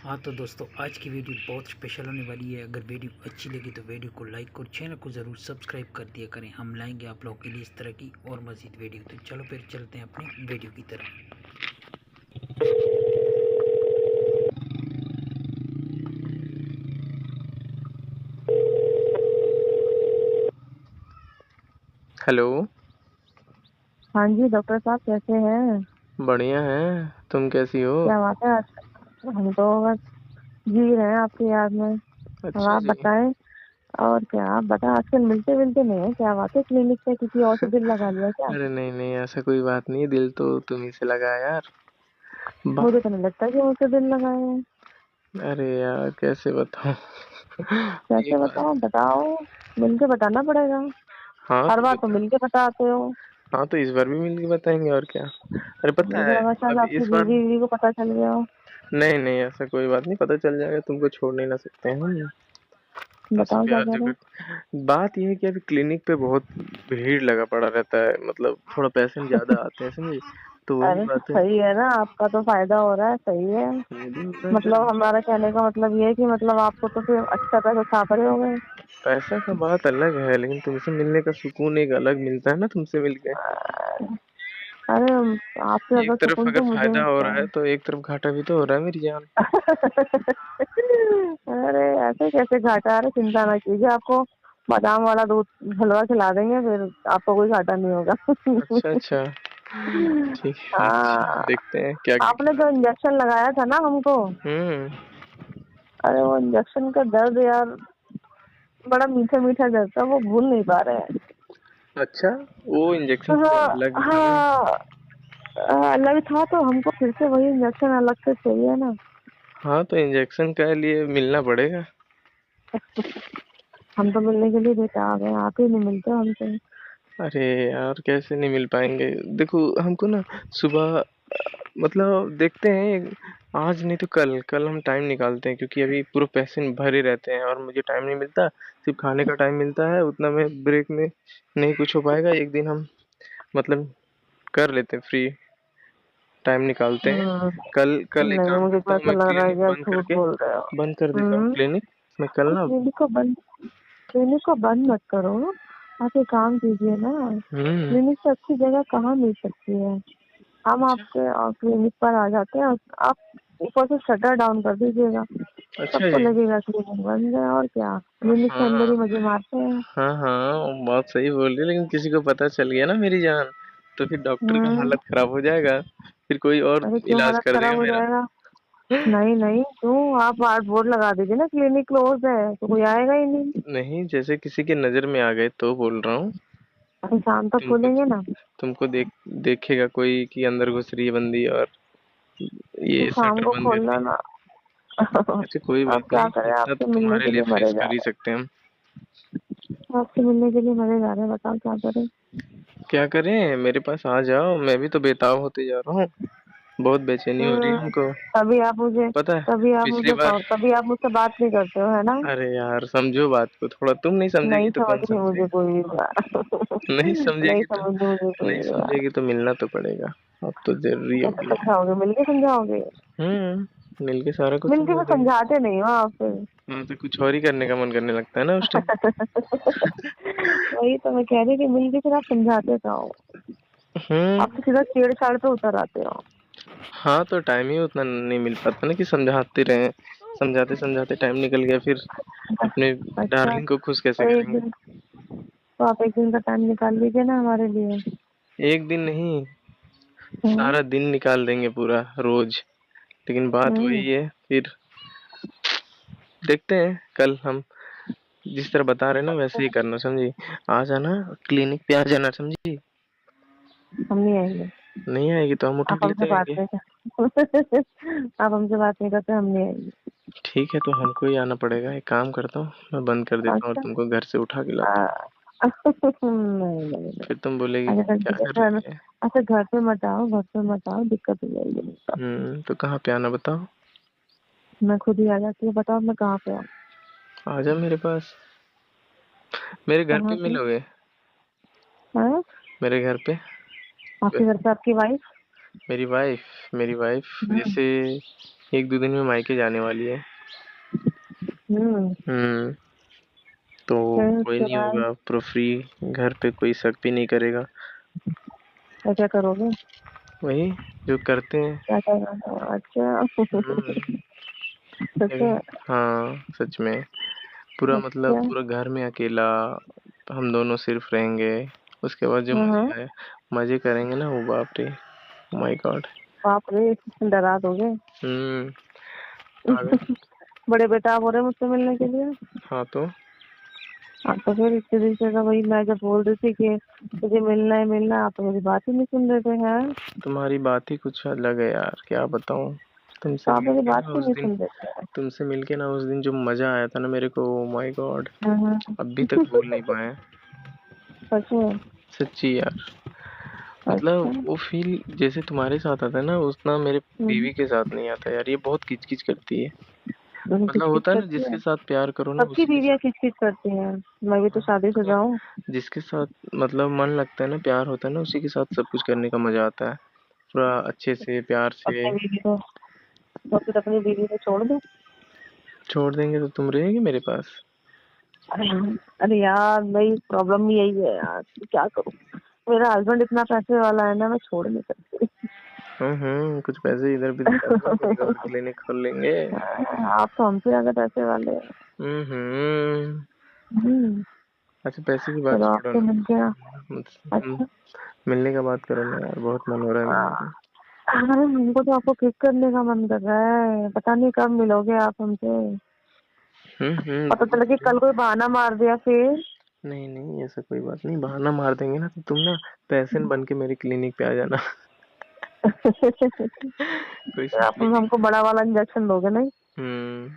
हाँ तो दोस्तों, आज की वीडियो बहुत स्पेशल होने वाली है। अगर वीडियो अच्छी लगी तो वीडियो को लाइक और चैनल को ज़रूर सब्सक्राइब कर दिया करें। हम लाएंगे आप लोगों के लिए इस तरह की और मज़ीद वीडियो। तो चलो फिर चलते हैं अपनी वीडियो की तरफ। हेलो। हाँ जी, डॉक्टर साहब कैसे हैं? बढ़िया है, तुम कैसी हो? क्या बात है हम तो बस जी रहे हैं आपकी याद में। अब अच्छा आप जी। बताएं। और क्या आप बताएं, आजकल मिलते मिलते नहीं है, क्या बात है? क्लिनिक पे किसी और से दिल लगा लिया क्या? अरे नहीं नहीं, ऐसा कोई बात नहीं, दिल तो तुम्ही से लगा है यार। मुझे बात। तो नहीं लगता कि मुझसे दिल लगाए हैं। अरे यार कैसे बताऊं। कैसे एक बात। बताओ बताओ, मिल के बताना पड़ेगा। हाँ हर तो बार तो बता। मिल के बताते हो। हाँ तो इस बार भी मिलके बताएंगे और क्या। अरे पता मुझे है। लगा शायद अभी आपकी इस बार। बीवी को पता चल गया हो। नहीं नहीं, ऐसा कोई बात नहीं, पता चल जाएगा, तुमको छोड़ नहीं ना सकते हैं हम। तुमसे बताओ क्या प्यार कह जो रहे हैं। कर। बात यह है कि अभी क्लिनिक पे बहुत भीड़ लगा पड़ा रहता है, मतलब थोड़ा पेशेंट ज्यादा आते हैं, समझे। तो वही अरे बात है। सही है ना, आपका तो फायदा हो रहा है, सही है। मुझे हो रहा है मतलब फिर। हमारा कहने का मतलब ये है कि मतलब आपको तो फिर अच्छा पैसा छाप रहे हो गए। पैसा का बात अलग है, लेकिन तुमसे मिलने का सुकून एक अलग मिलता है ना, तुमसे मिलके। अरे आपसे एक ज्यादा तरफ सुकून अगर तो मुझे फायदा हो मिलता रहा है तो एक तरफ घाटा भी तो हो रहा है मेरी जान। है। अरे ऐसे कैसे घाटा? अरे चिंता ना कीजिए, आपको बादाम वाला दूध हलवा खिला देंगे, फिर आपको कोई घाटा नहीं होगा। अच्छा अच्छा। ठीक है, अच्छा हाँ, देखते हैं क्या क्या आपने जो खिलाते इंजेक्शन लगाया था ना हमको, हैं। अरे वो इंजेक्शन का दर्द यार, बड़ा मीठा मीठा दर्द था, वो भूल नहीं पा रहे हैं। अच्छा। वो इंजेक्शन थोड़ा हाँ अलग था ना। हाँ। अलग था तो हमको फिर से वही इंजेक्शन अलग से चाहिए ना। हाँ तो इंजेक्शन के लिए मिलना पड़ेगा। हम तो मिलने के लिए बेकार हैं, आप ही नहीं मिलते हमसे। अरे यार कैसे नहीं मिल पाएंगे। देखो हमको ना सुबह मतलब देखते हैं। आज नहीं तो कल कल हम टाइम निकालते हैं, क्योंकि अभी पूरे पेशेंट भरे रहते हैं और मुझे टाइम नहीं मिलता। सिर्फ खाने का टाइम मिलता है, उतना में ब्रेक में नहीं कुछ हो पाएगा। एक दिन हम मतलब कर लेते हैं, फ्री टाइम निकालते हैं। कल कल एक नहीं, काम मुझे तो करता हूँ, ऐसा मैं लग रहा है क्लिनिक कि आप बंद झूठ करके बोल रहे हो। बंद कर देता हूँ हम्म। क्लिनिक। मैं कल तो ना। क्लिनिक को बंद मत करो। आप एक काम कीजिए ना, हम्म। क्लिनिक से अच्छी जगह कहाँ मिल सकती है। हम अच्छा आपके क्लिनिक पर आ जाते हैं, आप ऊपर से शटर डाउन कर दीजिएगा। अच्छा सबको जी। लगेगा क्लिनिक बंद है, और क्या, क्लिनिक के अंदर ही हाँ मजे मारते हैं। हाँ हाँ, बहुत सही बोल रही है, लेकिन किसी को पता चल गया ना मेरी जान, तो फिर डॉक्टर का हम्म। हालत खराब हो जाएगा। फिर कोई और अरे क्यों इलाज हालत कर खराब देगा हो मेरा। जाएगा? नहीं नहीं, क्यों? आप बोर्ड लगा दीजिए ना, क्लिनिक क्लोज है, तो कोई आएगा ही नहीं। नहीं, जैसे किसी के नजर में आ गए तो बोल रहा हूँ। अभी शाम तक तुमको खोलेंगे ना। तुमको देखेगा कोई कि अंदर घुस रही है बंदी और तो ये शाम शटर को बंद खोलना देती है। ना। अच्छा कोई अब बात क्या नहीं, करें, इतना तो आपसे मिलने तुम्हारे के लिए लिए मरे फेस जा कर ही रहे सकते हैं हम। हैं, आपसे मिलने के लिए मरे जा रहे हैं, बताओ क्या करें। क्या करें, मेरे पास आ जाओ, मैं भी तो बेताब होते जा रहा हूँ। बहुत बेचैनी हो रही है हम्म। हमको। तभी आप मुझे पता है। तभी आप पिछली मुझे बार। तभी आप मुझसे बात नहीं करते हो, है ना? अरे यार समझो बात को थोड़ा, तुम नहीं समझेगी नहीं तो समझ कौन रही मुझे समझेगा। कोई भी बात। नहीं नहीं समझेगी तो। समझ रही मुझे कोई नहीं भी बात। समझेगी तो मिलना तो पड़ेगा। अब तो जरूरी हो कैसे गया है। समझाओगे, मिलके समझाओगे? मिलके सारा कुछ मिलके समझा तो देंगे। समझाते नहीं हो आप फिर। हाँ तो कुछ और ही करने का मन करने लगता है ना उस टाइम। वही तो मैं कह रही कि मिलके फिर आप समझाते तो हो। आप हम्म। तो सीधा छेड़छाड़ पे उतर आते हो। हाँ तो टाइम ही उतना नहीं मिल पाता ना कि समझाते रहे। समझाते समझाते टाइम निकल गया, फिर अपने अच्छा, डार्लिंग को खुश कैसे तो एक करेंगे। दिन तो आप एक दिन का टाइम निकाल लीजिए ना हमारे लिए। एक दिन नहीं, हम्म। सारा दिन निकाल देंगे पूरा रोज। लेकिन बात हम्म। वही है फिर। देखते हैं कल हम जिस तरह बता रहे हैं ना वैसे ही करना, समझी। आ जाना, क्लिनिक पे आ जाना, समझी। हम नहीं आएंगे। नहीं आएगी तो हम उठा आप के हमसे लेते बात आएंगे। नहीं कर आप हमसे बात नहीं करते, हम नहीं आएंगे। ठीक है तो हमको ही आना पड़ेगा। एक काम करता हूँ, मैं बंद कर देता हूँ और अच्छा। तुमको घर से उठा के लाता हूँ। आ, नहीं नहीं नहीं। फिर तुम बोलेगी अच्छा क्या कर घर में, रही है। अच्छा घर पे मत आओ, घर पे मत आओ, दिक्कत हो जाएगी नहीं तो। तो कहाँ पे आना बताओ। मैं खुद ही आ जाती हूँ, बताओ मैं कहाँ पे हूँ। आ जा मेरे पास। मेरे घर कहाँ पे पे? मिलोगे। हाँ? मेरे घर पे। आपके घर वैसे पे आपकी वाइफ? मेरी वाइफ। मेरी वाइफ जैसे 1-2 दिन में मायके जाने वाली है। हम्म। तो फिर कोई उसके नहीं बाद होगा, पूरा फ्री, घर पे कोई शक भी नहीं करेगा। क्या क्या करोगे? वही जो करते हैं। क्या क्या करोगे? अच्छा। हम्म। सच है? हाँ सच में। पूरा मतलब अच्छा। पूरा घर में अकेला हम दोनों सिर्फ रहेंगे। उसके बाद जो हाँ। मजे करेंगे ना, वो बाप रे, माय गॉड। बाप रे, डरा दोगे। हम्म। पागल। बड़े बेटा आप हो रहे हैं मुझसे मिलने के लिए। हाँ तो हाँ तो फिर इतने दिन से तो वही मैं जब बोल रही थी कि तुझे मिलना है मिलना है, आप तो मेरी बात ही नहीं सुन रहे थे। हैं? तुम्हारी बात ही कुछ अलग है यार, क्या बताऊं। तुमसे तो आप मेरी मिलके बात ना क्यों उस नहीं दिन सुन रहे थे? तुमसे मिलके ना उस दिन जो मजा आया था ना मेरे को, माय गॉड, हाँ। अभी तक भूल नहीं पाए। सच में? सच्ची यार। अच्छा। मतलब वो फील जैसे तुम्हारे साथ आता है ना, उतना मेरे हम्म। बीवी के साथ नहीं आता यार। ये बहुत किचकिच करती है। किच मतलब किच होता है ना, करती जिसके है। साथ प्यार करो ना सबकी उसी के बीवियां साथ। किच किच करती हैं। मैं भी तो हाँ, शादीशुदा मतलब हूँ। जिसके साथ मतलब मन लगता है ना, प्यार होता है ना, उसी के साथ सब कुछ करने का मजा आता है, पूरा अच्छे से प्यार से। अपनी बीवी को तो फिर अपनी बीवी को छोड़ दो। छोड़ देंगे तो तुम रहेगी मेरे पास। अरे यार मेरी प्रॉब्लम भी यही है यार, क्या करूँ। मेरा हस्बैंड इतना पैसे वाला है ना, मैं छोड़ नहीं सकती। कुछ पैसे इधर भी डाल दो, कोई और क्लिनिक खोल लेंगे। आप तो हमसे ज्यादा पैसे वाले हैं। हम्म। हम्म। अच्छा पैसे की बात चलो छोड़ो आपसे ना। मिल गया। हम्म, अच्छा। मिलने का बात करो ना यार, बहुत मन हो रहा है मिलने का। अरे हमको तो आपको किक करने का मन कर रहा है, पता नहीं कब मिलोगे आप हमसे। पता बोलो चला कि बोलो। कल कोई बहाना मार दिया फिर। नहीं नहीं, ऐसा कोई बात नहीं, बहाना मार देंगे ना तो तुम ना पेशेंट बन के मेरे क्लिनिक पे आ जाना। कोई तो आप नहीं। हमको बड़ा वाला इंजेक्शन दोगे नहीं? हम्म।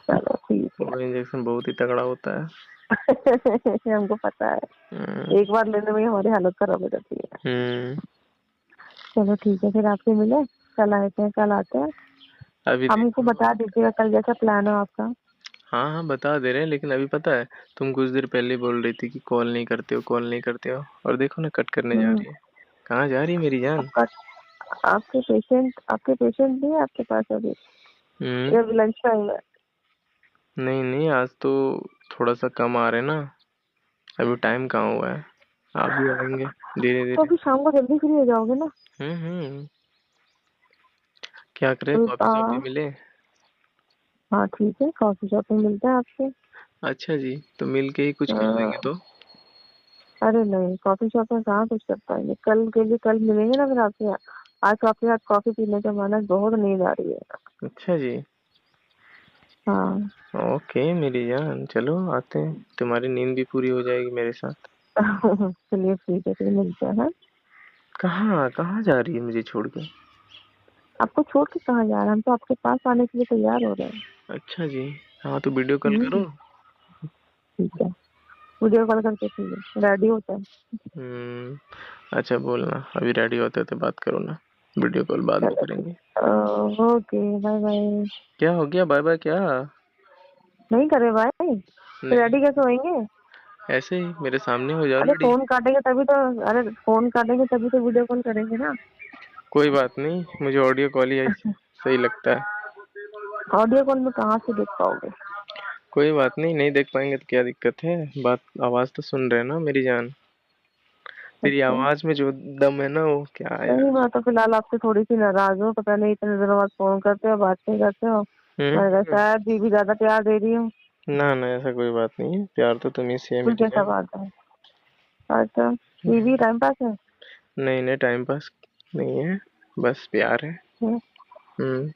चलो ठीक वो इंजेक्शन बहुत ही तगड़ा होता है। है। हमको पता है। हम्म। एक बार लेने में ही हमारी हालत खराब हो जाती है। हम्म। चलो ठीक है, फिर आपसे मिले। कल आते हैं, कल आते हैं। अभी हमको देखो। बता दीजिएगा कल जैसा प्लान हो आपका। हाँ हाँ बता दे रहे हैं, लेकिन अभी पता है, तुम कुछ देर पहले बोल रही थी कि कॉल नहीं करते हो, कॉल नहीं करते हो, और देखो ना कट करने जा हम्म। रही है। कहाँ जा रही है मेरी जान। आपका आपके पेशेंट भी है आपके पास अभी? हम्म। या लंच टाइम है? नहीं नहीं, आज तो थोड़ा सा कम आ रहे हैं ना, अभी टाइम कहाँ हुआ है। आप भी आएंगे धीरे तो धीरे। अभी शाम को जल्दी फ्री हो जाओगे ना? हम्म। क्या करे, तो कॉफी शॉप पे मिले। हाँ ठीक है, कॉफी शॉप में मिलते हैं आपसे। अच्छा जी, तो मिल के ही कुछ कर लेंगे हाँ। तो। अरे नहीं, कॉफी शॉप में कहाँ कुछ कर पाएंगे, कल के लिए कल मिलेंगे ना फिर आपके यहाँ। आज तो आपके साथ कॉफी पीने का मन है, बहुत नींद आ रही है। अच्छा जी। हाँ। ओके मेरी जान, चलो आते हैं, तुम्हारी नींद भी पूरी हो जाएगी मेरे साथ। चलिए ठीक है, फिर मिलते हैं। हाँ? कहाँ कहाँ जा रही है मुझे छोड़ के। आपको छोड़ के कहाँ जा रहे हैं, हम तो आपके पास आने के लिए तैयार हो रहे हैं। अच्छा जी। हाँ तो वीडियो कॉल करो। हम्म। ठीक है, वीडियो कॉल करके ठीक है, रेडी होता है। हम्म। अच्छा बोलना, अभी रेडी होते तो बात करो ना, वीडियो कॉल बाद में चलो करेंगे। ठीक। Okay, bye bye. क्या हो गया, बाय बाय क्या। नहीं करे भाई, नहीं, रेडी कैसे होंगे? ऐसे ही मेरे सामने हो जाओ अरे रेडी। फोन काटेंगे तभी तो। अरे फोन काटेंगे तभी तो वीडियो कॉल करेंगे ना। कोई बात नहीं, मुझे ऑडियो कॉल ही सही लगता है। ऑडियो कॉल में कहाँ से देख पाओगे? कोई बात नहीं, नहीं देख पाएंगे तो क्या दिक्कत है, बात आवाज तो सुन रहे हैं ना मेरी जान। तेरी अच्छा। आवाज में जो दम है ना, वो क्या है नहीं, यार। मैं तो फिलहाल आपसे थोड़ी सी नाराज हूँ, पता नहीं इतने दिनों बाद फोन करते हो, बात नहीं करते हो। मैंने कहा हम्म। शायद बीवी ज्यादा प्यार दे रही हूँ। ना ना, ऐसा कोई बात नहीं है, प्यार तो तुम्ही से है फिर मेरी कैसा जान। बात है? अच्छा, बीवी टाइम पास है? नहीं नहीं, टाइम पास नहीं है, बस प्यार है। हम्म। हम्म।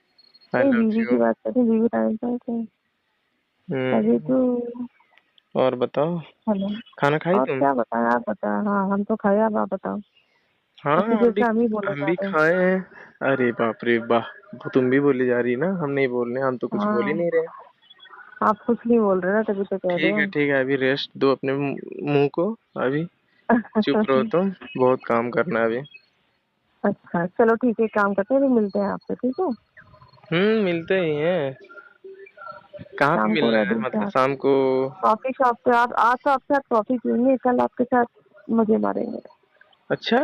आई नहीं, लव बीवी की यू। बात करते, बीवी टाइम पास है अभी हम्म। तो। और बताओ, हेलो। खाना खाई और तुम। क्या बताएं, आप बताएं। हाँ हम तो खाए, अब आप बताओ। हाँ अपनी हम देर भी से हम ही बोले हम जा भी रहे हैं। खाए हैं। अरे बाप रे वाह, वो तुम भी बोली जा रही ना, हम नहीं बोल रहे, हम तो कुछ बोल ही हाँ, नहीं रहे। आप कुछ नहीं बोल रहे ना, तभी तो कह रहे ठीक है, अभी रेस्ट दो अपने मुंह को अभी। चुप रहो हो। तुम, बहुत काम करना है अभी। अच्छा चलो ठीक है, एक काम करते हैं, अभी मिलते हैं आपसे, ठीक है? मिलते ही हैं। कहाँ पे शाम को मिलना है, रेडी से मतलब आप शाम को। कॉफी शॉप पे। आप आज तो आपके साथ कॉफी पियेंगे, कल आपके साथ मजे मारेंगे। अच्छा,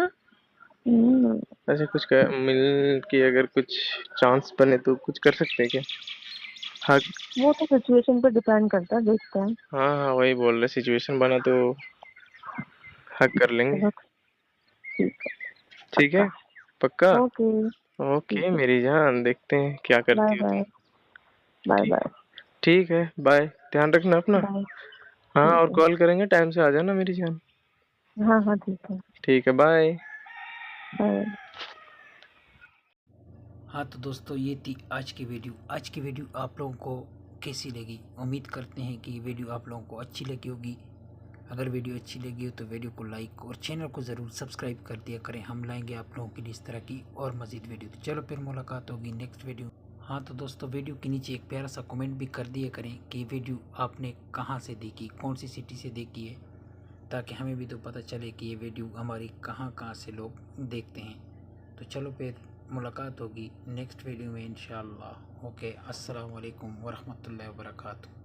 ऐसे कुछ कर, मिल के अगर कुछ चांस बने तो कुछ कर सकते हैं क्या? हाँ वो तो सिचुएशन पे डिपेंड करता है, देखते हैं। हाँ हाँ, वही बोल रहे, सिचुएशन बना तो हक कर लेंगे। चलो ठीक है, ठीक है, पक्का। पक्का। ओके, ओके ठीक है। मेरी जान, देखते हैं क्या बाय करती हो तुम। बाय। बाय ठीक, बाय। ठीक है, बाय, ध्यान रखना अपना। बाय। हाँ, ठीक और है। कॉल करेंगे, टाइम से आ जाना मेरी जान। हाँ हाँ, ठीक है। ठीक है, बाय। बाय। हाँ तो दोस्तों ये थी आज की वीडियो। आज की वीडियो आप लोगों को कैसी लगी? उम्मीद करते हैं कि ये वीडियो आप लोगों को अच्छी लगी होगी। अगर वीडियो अच्छी लगी हो तो वीडियो को लाइक और चैनल को ज़रूर सब्सक्राइब कर दिया करें। हम लाएंगे आप लोगों के लिए इस तरह की और मज़ीद वीडियो। तो चलो फिर मुलाकात होगी नेक्स्ट वीडियो। हाँ तो दोस्तों वीडियो के नीचे एक प्यारा सा कमेंट भी कर दिया करें कि वीडियो आपने कहाँ से देखी, कौन सी सिटी से देखी है, ताकि हमें भी तो पता चले कि ये वीडियो हमारी कहाँ कहाँ से लोग देखते हैं। तो चलो फिर मुलाकात होगी नेक्स्ट वीडियो में इंशाअल्लाह। ओके, अस्सलाम वालेकुम वरहमतुल्लाहि वबरकातुहू।